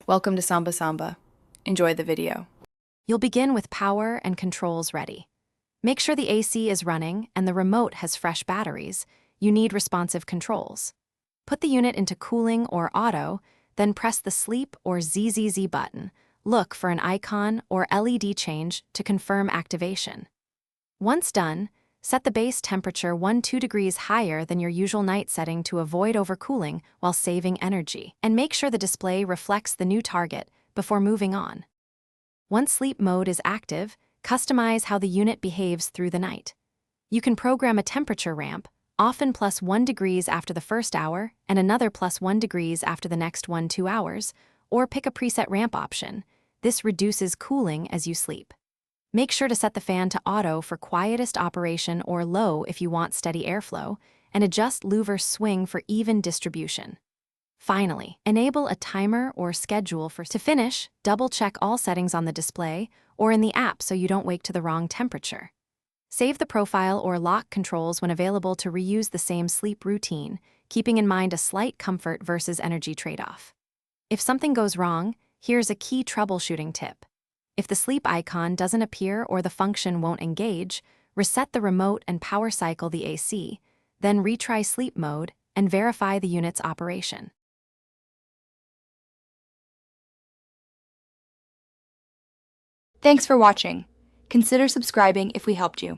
Welcome to Samba Samba. Enjoy the video. You'll begin with power and controls ready. Make sure the AC is running and the remote has fresh batteries. You need responsive controls. Put the unit into cooling or auto, then press the sleep or ZZZ button. Look for an icon or LED change to confirm activation. Once done, set the base temperature 1-2 degrees higher than your usual night setting to avoid overcooling while saving energy. And make sure the display reflects the new target before moving on. Once sleep mode is active, customize how the unit behaves through the night. You can program a temperature ramp, often +1 degrees after the first hour and another +1 degrees after the next 1-2 hours, or pick a preset ramp option. This reduces cooling as you sleep. Make sure to set the fan to auto for quietest operation or low if you want steady airflow, and adjust louver swing for even distribution. Finally, enable a timer or schedule to finish, double-check all settings on the display or in the app so you don't wake to the wrong temperature. Save the profile or lock controls when available to reuse the same sleep routine, keeping in mind a slight comfort versus energy trade-off. If something goes wrong, here's a key troubleshooting tip. If the sleep icon doesn't appear or the function won't engage, reset the remote and power cycle the AC, then retry sleep mode and verify the unit's operation. Thanks for watching. Consider subscribing if we helped you.